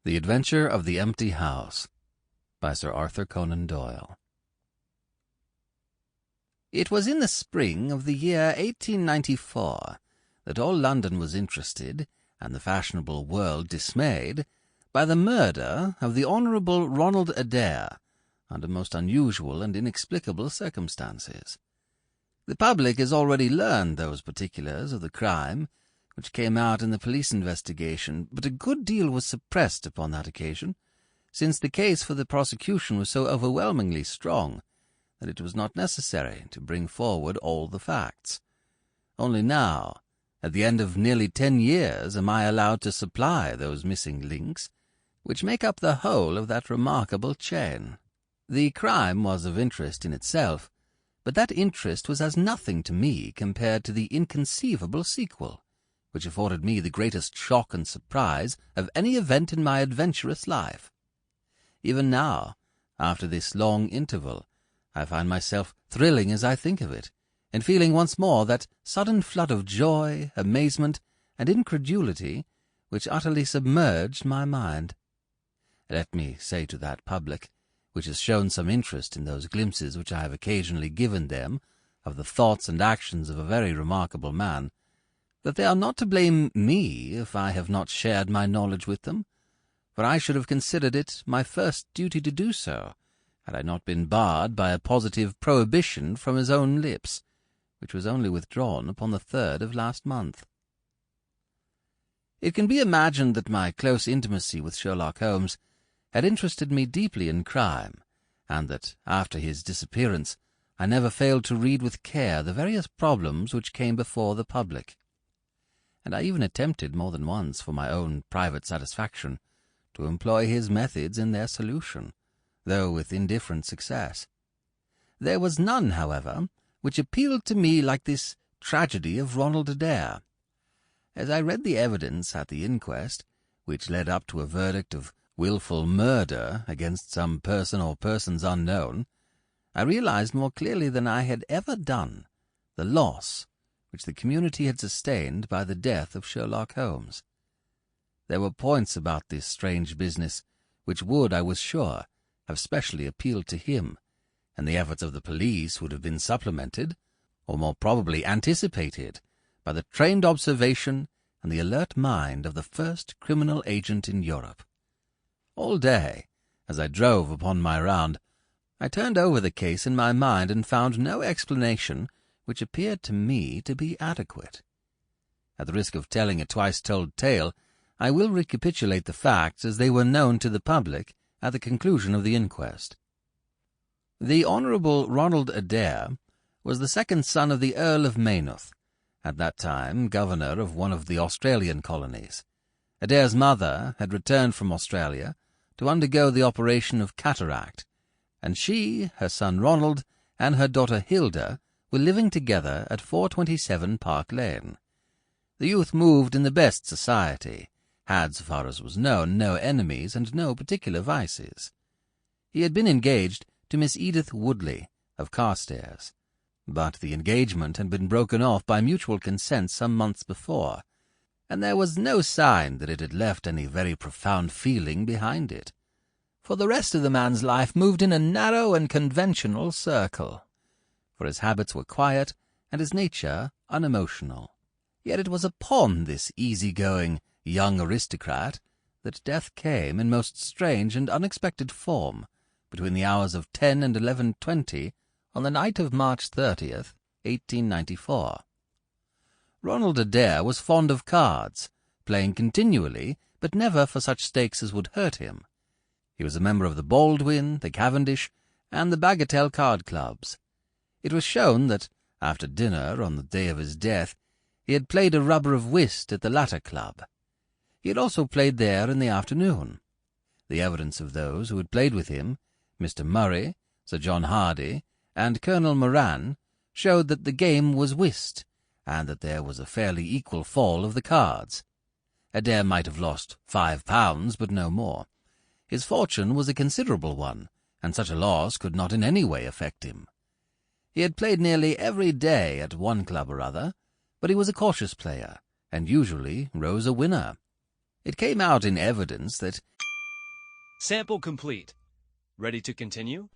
The Adventure of the Empty House by Sir Arthur Conan Doyle. It was in the spring of the year 1894 that all London was interested, and the fashionable world dismayed, by the murder of the Honourable Ronald Adair, under most unusual and inexplicable circumstances. The public has already learned those particulars of the crime which came out in the police investigation, but a good deal was suppressed upon that occasion, since the case for the prosecution was so overwhelmingly strong that it was not necessary to bring forward all the facts. Only now, at the end of nearly 10 years, am I allowed to supply those missing links which make up the whole of that remarkable chain. The crime was of interest in itself, but that interest was as nothing to me compared to the inconceivable sequel, which afforded me the greatest shock and surprise of any event in my adventurous life. Even now, after this long interval, I find myself thrilling as I think of it, and feeling once more that sudden flood of joy, amazement, and incredulity which utterly submerged my mind. Let me say to that public, which has shown some interest in those glimpses which I have occasionally given them of the thoughts and actions of a very remarkable man, that they are not to blame me if I have not shared my knowledge with them, for I should have considered it my first duty to do so, had I not been barred by a positive prohibition from his own lips, which was only withdrawn upon the 3rd of last month. It can be imagined that my close intimacy with Sherlock Holmes had interested me deeply in crime, and that, after his disappearance, I never failed to read with care the various problems which came before the public. And I even attempted more than once, for my own private satisfaction, to employ his methods in their solution, though with indifferent success. There was none, however, which appealed to me like this tragedy of Ronald Adair. As I read the evidence at the inquest, which led up to a verdict of wilful murder against some person or persons unknown, I realized more clearly than I had ever done the loss which the community had sustained by the death of Sherlock Holmes. There were points about this strange business which would, I was sure, have specially appealed to him, and the efforts of the police would have been supplemented, or more probably anticipated, by the trained observation and the alert mind of the first criminal agent in Europe. All day, as I drove upon my round, I turned over the case in my mind and found no explanation which appeared to me to be adequate. At the risk of telling a twice-told tale, I will recapitulate the facts as they were known to the public at the conclusion of the inquest. The Honourable Ronald Adair was the second son of the Earl of Maynooth, at that time governor of one of the Australian colonies. Adair's mother had returned from Australia to undergo the operation of cataract, and she, her son Ronald, and her daughter Hilda were living together at 427 Park Lane. The youth moved in the best society, had, so far as was known, no enemies and no particular vices. He had been engaged to Miss Edith Woodley of Carstairs, but the engagement had been broken off by mutual consent some months before, and there was no sign that it had left any very profound feeling behind it, for the rest of the man's life moved in a narrow and conventional circle, for his habits were quiet and his nature unemotional. Yet it was upon this easy-going young aristocrat that death came in most strange and unexpected form between the hours of 10 and 11:20 on the night of March 30th, 1894. Ronald Adair was fond of cards, playing continually, but never for such stakes as would hurt him. He was a member of the Baldwin, the Cavendish, and the Bagatelle card clubs. It was shown that, after dinner on the day of his death, he had played a rubber of whist at the latter club. He had also played there in the afternoon. The evidence of those who had played with him, Mr. Murray, Sir John Hardy, and Colonel Moran, showed that the game was whist, and that there was a fairly equal fall of the cards. Adair might have lost £5, but no more. His fortune was a considerable one, and such a loss could not in any way affect him. He had played nearly every day at one club or other, but he was a cautious player, and usually rose a winner. It came out in evidence that Sample complete. Ready to continue?